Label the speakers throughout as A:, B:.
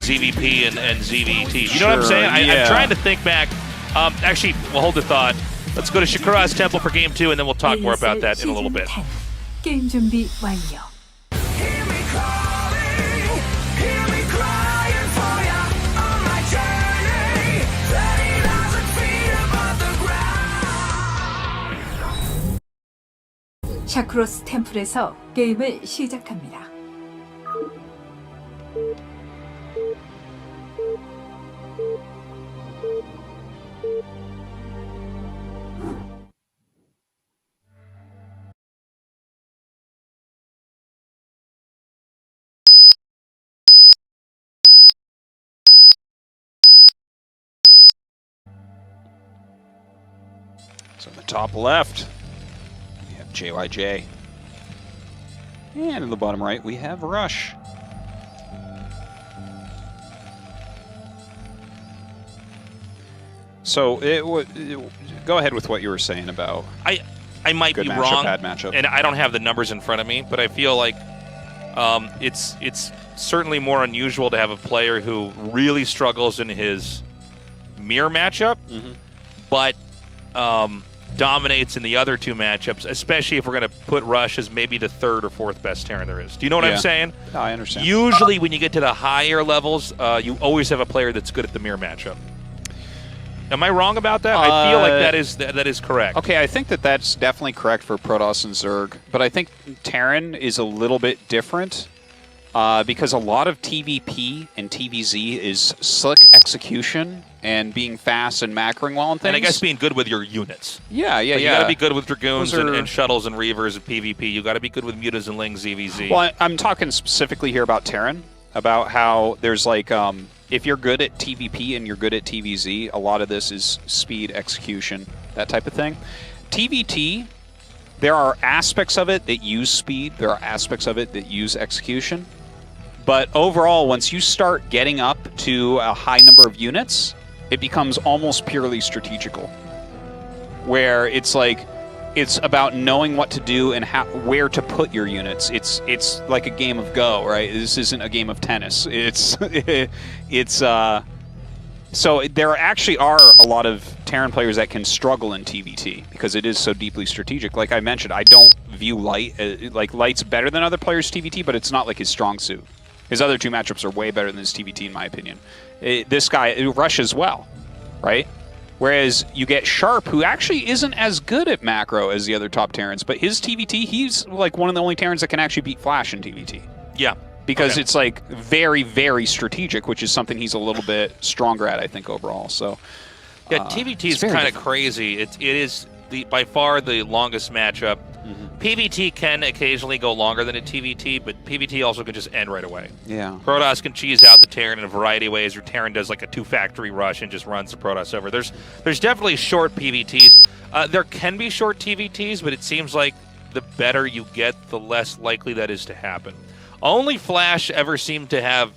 A: ZVP and ZVT. You know what I'm saying? I'm trying to think back. Actually, we'll hold the thought. Let's go to Shakura's Temple for Game 2, and then we'll talk more about that in a little bit.
B: 게임 준비 완료. 샤크로스 템플에서 게임을 시작합니다.
C: So in the top left, we have JyJ. And in the bottom right, we have Rush. So go ahead with what you were saying about.
A: I might be wrong,
C: bad matchup.
A: And I don't have the numbers in front of me, but I feel like it's certainly more unusual to have a player who really struggles in his mirror matchup, but dominates in the other two matchups, especially if we're going to put Rush as maybe the third or fourth best Terran there is. Do you know what I'm saying?
C: No, I understand.
A: Usually when you get to the higher levels, you always have a player that's good at the mirror matchup. Am I wrong about that? I feel like that is correct.
C: Okay, I think that's definitely correct for Protoss and Zerg, but I think Terran is a little bit different because a lot of TVP and TVZ is slick execution and being fast and macroing well and things.
A: And I guess being good with your units.
C: Yeah.
A: You got to be good with Dragoons and Shuttles and Reavers and PvP. You got to be good with Mutas and Lings, ZVZ.
C: Well, I'm talking specifically here about Terran, about how there's like, if you're good at TVP and you're good at TVZ, a lot of this is speed, execution, that type of thing. TVT, there are aspects of it that use speed, there are aspects of it that use execution. But overall, once you start getting up to a high number of units, it becomes almost purely strategical. Where it's like, it's about knowing what to do and where to put your units. It's like a game of Go, right? This isn't a game of tennis. So there actually are a lot of Terran players that can struggle in TVT because it is so deeply strategic. Like I mentioned, I don't view Light like Light's better than other players' TVT, but it's not like his strong suit. His other two matchups are way better than his TVT in my opinion. This guy Rush as well, right? Whereas you get Sharp, who actually isn't as good at macro as the other top Terrans, but his TVT, he's like one of the only Terrans that can actually beat Flash in TVT.
A: Yeah.
C: Because it's like very, very strategic, which is something he's a little bit stronger at, I think, overall. So
A: yeah, TVT is kind of crazy. It is by far the longest matchup. PvT can occasionally go longer than a TVT, but PvT also can just end right away.
C: Yeah.
A: Protoss can cheese out the Terran in a variety of ways, or Terran does like a 2-factory rush and just runs the Protoss over. There's definitely short PvTs. There can be short TVTs, but it seems like the better you get, the less likely that is to happen. Only Flash ever seemed to have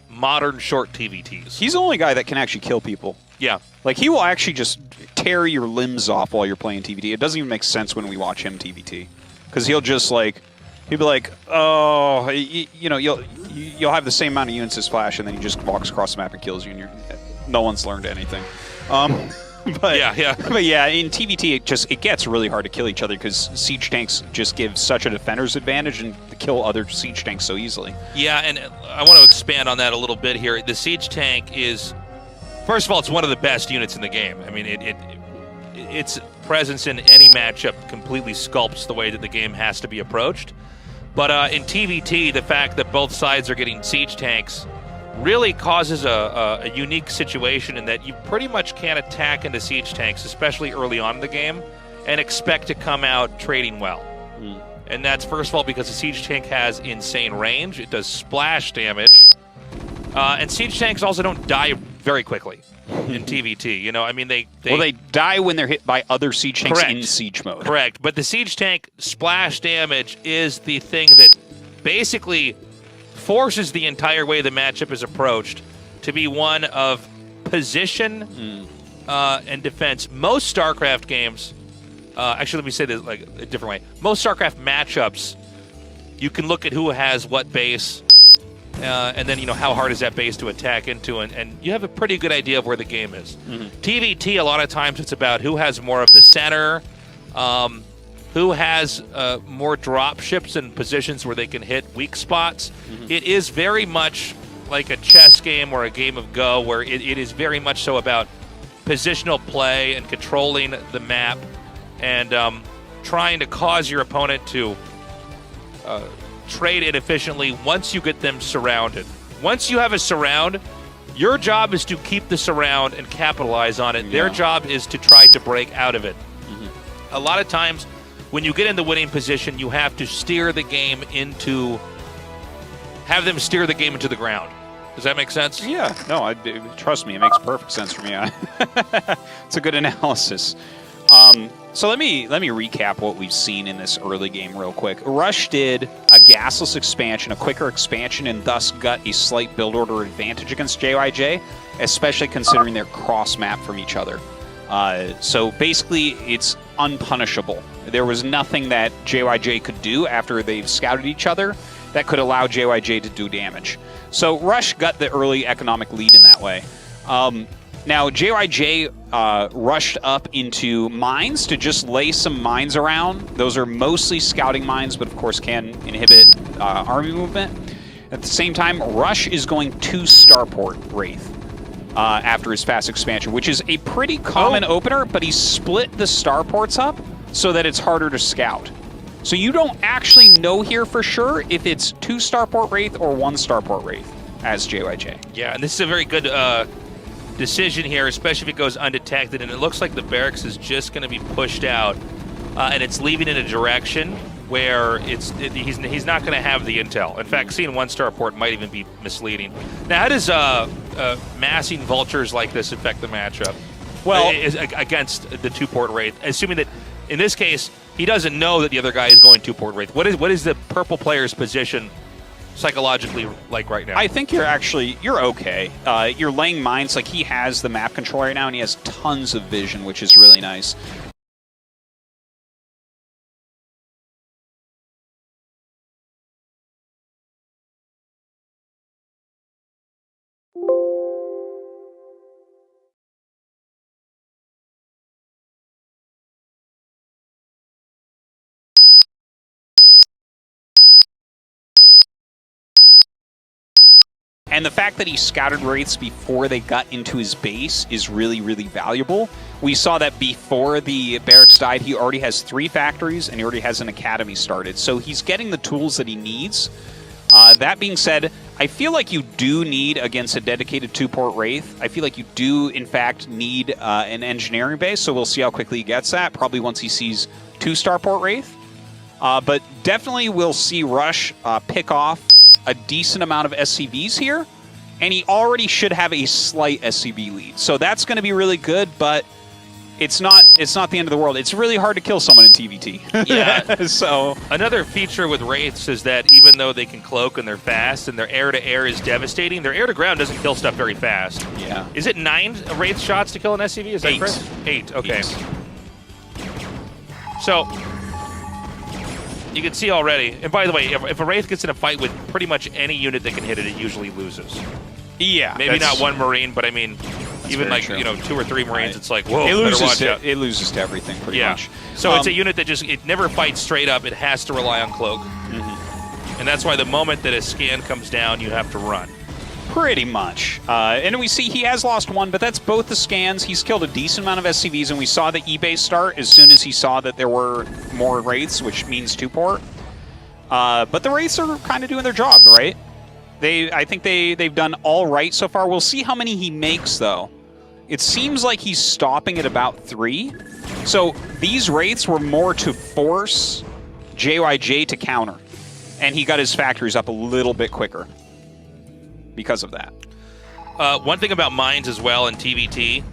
A: modern short TVTs.
C: He's the only guy that can actually kill people.
A: Yeah.
C: Like, he will actually just tear your limbs off while you're playing TVT. It doesn't even make sense when we watch him TVT. Because he'll just, like, he'll be like, oh, you know, you'll have the same amount of units as Flash, and then he just walks across the map and kills you, and no one's learned anything. But yeah, in TVT, it gets really hard to kill each other because siege tanks just give such a defender's advantage and kill other siege tanks so easily.
A: Yeah, and I want to expand on that a little bit here. The siege tank is, first of all, it's one of the best units in the game. I mean, its presence in any matchup completely sculpts the way that the game has to be approached. But in TVT, the fact that both sides are getting siege tanks really causes a unique situation in that you pretty much can't attack into siege tanks, especially early on in the game, and expect to come out trading well. And that's, first of all, because the siege tank has insane range. It does splash damage. And siege tanks also don't die very quickly in TVT. You know, I mean, they
C: die when they're hit by other siege tanks in siege mode.
A: Correct. But the siege tank splash damage is the thing that basically forces the entire way the matchup is approached to be one of position and defense. Most StarCraft games, actually, let me say this like a different way. Most StarCraft matchups, you can look at who has what base, and then how hard is that base to attack into, and you have a pretty good idea of where the game is. TVT, a lot of times it's about who has more of the center, who has more drop ships in positions where they can hit weak spots. It is very much like a chess game or a game of Go, where it is very much so about positional play and controlling the map and trying to cause your opponent to trade inefficiently once you get them surrounded. Once you have a surround, your job is to keep the surround and capitalize on it. Their job is to try to break out of it. A lot of times, when you get in the winning position, you have to have them steer the game into the ground. Does that make sense?
C: Yeah. No, trust me, it makes perfect sense for me. It's a good analysis. So let me recap what we've seen in this early game real quick. Rush did a gasless expansion, a quicker expansion, and thus got a slight build order advantage against JyJ, especially considering they're cross-map from each other. So basically, it's unpunishable. There was nothing that JyJ could do after they've scouted each other that could allow JyJ to do damage. So Rush got the early economic lead in that way. Now, JyJ rushed up into mines to just lay some mines around. Those are mostly scouting mines, but of course can inhibit army movement. At the same time, Rush is going to Starport Wraith after his fast expansion, which is a pretty common opener, but he split the starports up so that it's harder to scout. So you don't actually know here for sure if it's 2 Starport Wraith or 1 Starport Wraith as JyJ.
A: Yeah, and this is a very good decision here, especially if it goes undetected, and it looks like the barracks is just going to be pushed out, and it's leaving in a direction where he's not going to have the intel. In fact, seeing 1 starport might even be misleading. Now, how does massing vultures like this affect the matchup? Well, against the 2-port Wraith, assuming that in this case he doesn't know that the other guy is going 2-port Wraith. What is the purple player's position psychologically like right now?
C: I think you're okay. You're laying mines. Like, he has the map control right now, and he has tons of vision, which is really nice. And the fact that he scouted Wraiths before they got into his base is really, really valuable. We saw that before the barracks died, he already has 3 factories, and he already has an academy started. So he's getting the tools that he needs. That being said, I feel like you do need, against a dedicated 2-port Wraith, I feel like you do, in fact, need an engineering base. So we'll see how quickly he gets that, probably once he sees 2 Starport Wraith. But definitely we'll see Rush pick off a decent amount of SCVs here, and he already should have a slight SCV lead. So that's going to be really good, but it's not the end of the world. It's really hard to kill someone in TVT.
A: Yeah.
C: So
A: another feature with Wraiths is that even though they can cloak and they're fast and their air-to-air is devastating, their air-to-ground doesn't kill stuff very fast.
C: Yeah.
A: Is it 9 Wraith shots to kill an SCV? Is that
C: 8.
A: correct? 8, okay.
C: 8.
A: So you can see already, and by the way, if a Wraith gets in a fight with pretty much any unit that can hit it, it usually loses.
C: Yeah.
A: Maybe not 1 Marine, but I mean, even like,
C: true.
A: 2 or 3 Marines,
C: Right.
A: it's like, whoa,
C: It
A: it
C: loses to everything pretty much.
A: So it's a unit that it never fights straight up. It has to rely on cloak. And that's why the moment that a scan comes down, you have to run.
C: Pretty much. And we see he has lost 1, but that's both the scans. He's killed a decent amount of SCVs, and we saw the E-base start as soon as he saw that there were more Wraiths, which means 2-port. But the Wraiths are kind of doing their job, right? I think they've done all right so far. We'll see how many he makes, though. It seems like he's stopping at about 3. So these Wraiths were more to force JyJ to counter. And he got his factories up a little bit quicker because of that.
A: One thing about mines as well in TVT,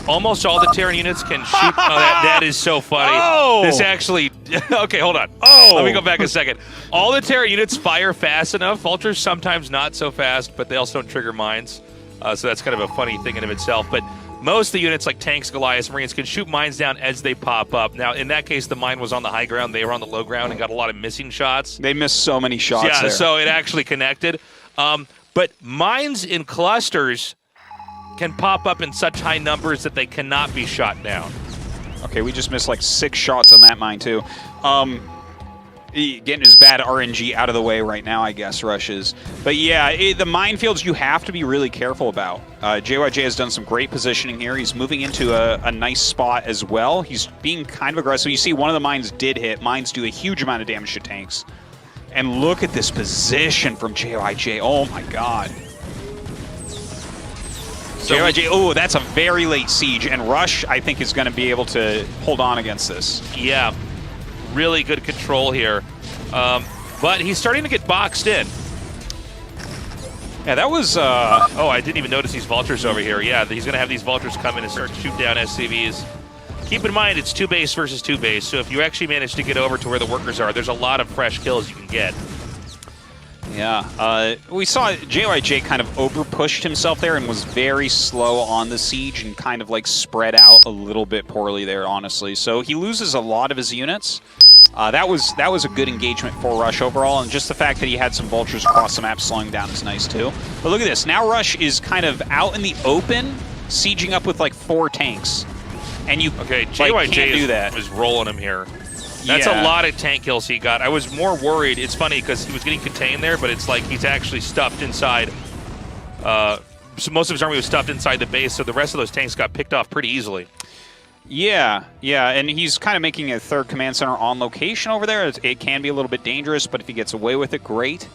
A: almost all the Terran units can shoot. That is so funny.
C: Oh!
A: This actually... Okay, hold on.
C: Oh!
A: Let me go back a second. All the Terran units fire fast enough. Vultures sometimes not so fast, but they also don't trigger mines. So that's kind of a funny thing in of itself. But most of the units, like tanks, Goliaths, Marines, can shoot mines down as they pop up. Now, in that case, the mine was on the high ground. They were on the low ground and got a lot of missing shots.
C: They missed so many shots there.
A: So it actually connected. But mines in clusters can pop up in such high numbers that they cannot be shot down.
C: Okay, we just missed like 6 shots on that mine too. Getting his bad RNG out of the way right now, I guess, Rush is. But yeah, the minefields you have to be really careful about. JyJ has done some great positioning here. He's moving into a nice spot as well. He's being kind of aggressive. You see one of the mines did hit. Mines do a huge amount of damage to tanks. And look at this position from JyJ. Oh my god. JyJ, oh, that's a very late siege, and Rush, I think, is going to be able to hold on against this.
A: Yeah, really good control here. But he's starting to get boxed in.
C: Yeah, that was...
A: Oh, I didn't even notice these vultures over here. Yeah, he's going to have these vultures come in and start to shoot down SCVs. Keep in mind, it's 2 base versus 2 base, so if you actually manage to get over to where the workers are, there's a lot of fresh kills you can get.
C: Yeah, we saw JyJ kind of over-pushed himself there and was very slow on the siege and kind of like spread out a little bit poorly there, honestly. So he loses a lot of his units. That was a good engagement for Rush overall, and just the fact that he had some vultures across the map slowing down is nice too. But look at this, now Rush is kind of out in the open, sieging up with like 4 tanks. And you
A: JyJ
C: can't do that.
A: is rolling him here. That's a lot of tank kills he got. I was more worried. It's funny because he was getting contained there, but it's like he's actually stuffed inside. So most of his army was stuffed inside the base, so the rest of those tanks got picked off pretty easily.
C: Yeah, and he's kind of making a 3rd command center on location over there. It can be a little bit dangerous, but if he gets away with it, great.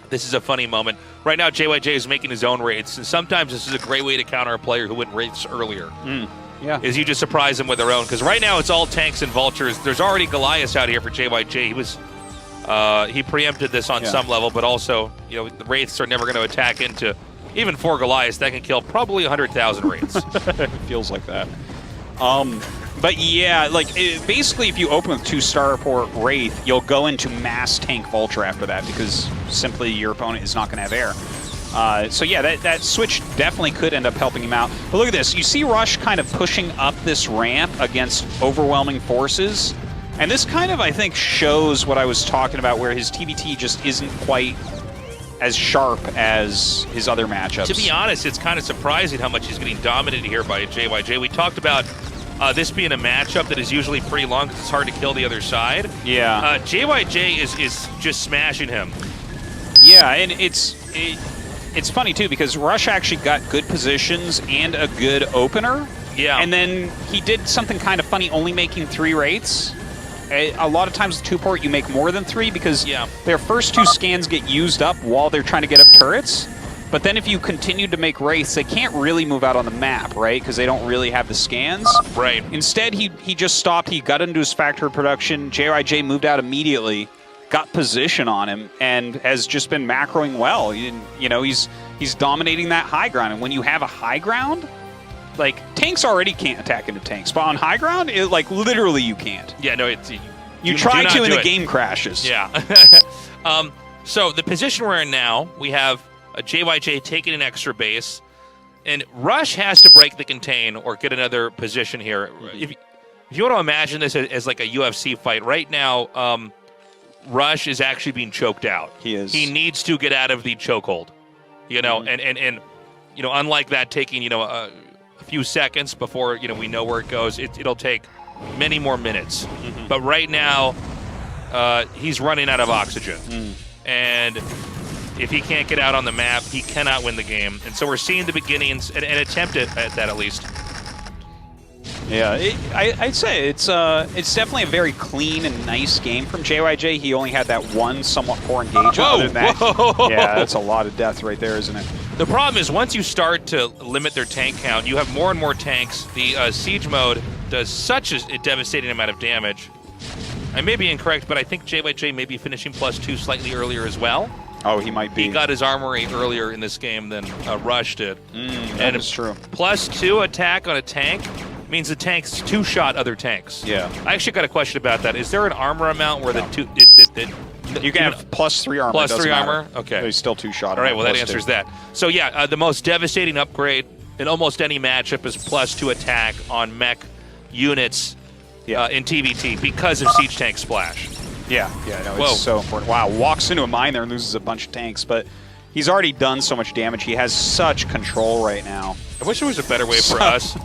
A: This is a funny moment. Right now, JyJ is making his own raids, and sometimes this is a great way to counter a player who went raids earlier.
C: Yeah.
A: Is you just surprise them with their own, because right now it's all tanks and vultures. There's already Goliaths out here for JyJ. He preempted this on some level, but also, the wraiths are never going to attack into even 4 Goliaths. That can kill probably 100,000 wraiths.
C: It feels like that. But yeah, basically if you open with 2 Starport Wraith, you'll go into mass tank vulture after that because simply your opponent is not going to have air. So yeah, that switch definitely could end up helping him out. But look at this. You see Rush kind of pushing up this ramp against overwhelming forces. And this kind of, I think, shows what I was talking about, where his TVT just isn't quite as sharp as his other matchups.
A: To be honest, it's kind of surprising how much he's getting dominated here by JyJ. We talked about this being a matchup that is usually pretty long because it's hard to kill the other side.
C: Yeah.
A: JyJ is just smashing him.
C: Yeah, and it's funny, too, because Rush actually got good positions and a good opener.
A: Yeah.
C: And then he did something kind of funny, only making 3 Wraiths. A lot of times with 2-port, you make more than 3 because their first 2 scans get used up while they're trying to get up turrets. But then if you continue to make Wraiths, they can't really move out on the map, right? Because they don't really have the scans.
A: Right.
C: Instead, he just stopped. He got into his factory production. JyJ moved out immediately, got position on him, and has just been macroing well. He's dominating that high ground. And when you have a high ground, tanks already can't attack into tanks, but on high ground, literally you can't.
A: Yeah, no,
C: you try to, and the game crashes.
A: Yeah. So the position we're in now, we have JyJ taking an extra base, and Rush has to break the contain or get another position here. If you want to imagine this as like a UFC fight, right now, Rush is actually being choked out.
C: He is.
A: He needs to get out of the chokehold, and unlike that taking, a few seconds before, we know where it goes, it'll take many more minutes. But right now, he's running out of oxygen. And if he can't get out on the map, he cannot win the game. And so we're seeing the beginnings, an attempt at that at least.
C: Yeah, I'd say it's definitely a very clean and nice game from JyJ. He only had that one somewhat poor engagement. Other than that, yeah, that's a lot of death right there, isn't it?
A: The problem is once you start to limit their tank count, you have more and more tanks. The siege mode does such a devastating amount of damage. I may be incorrect, but I think JyJ may be finishing +2 slightly earlier as well.
C: Oh, he might be.
A: He got his armory earlier in this game than Rush did.
C: That is true.
A: +2 attack on a tank means the tanks 2-shot other tanks.
C: Yeah.
A: I actually got a question about that. Is there an armor amount where
C: you can have +3 armor.
A: +3 armor? Okay.
C: He's still 2-shot.
A: All right, well, that answers that. So, yeah, the most devastating upgrade in almost any matchup is +2 attack on mech units in TVT because of Siege Tank Splash.
C: Yeah, no, it's so important. Wow, walks into a mine there and loses a bunch of tanks. But He's already done so much damage. He has such control right now.
A: I wish there was a better way for us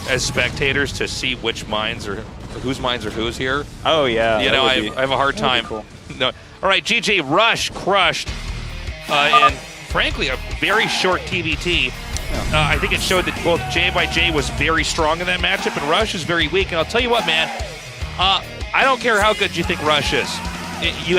A: as spectators to see which mines or whose mines are whose here.
C: Oh, yeah.
A: You know, I have a hard time.
C: Cool.
A: No. All right, JyJ Rush crushed, and frankly, a very short TVT. I think it showed that both JyJ was very strong in that matchup, and Rush is very weak. And I'll tell you what, man, I don't care how good you think Rush is. You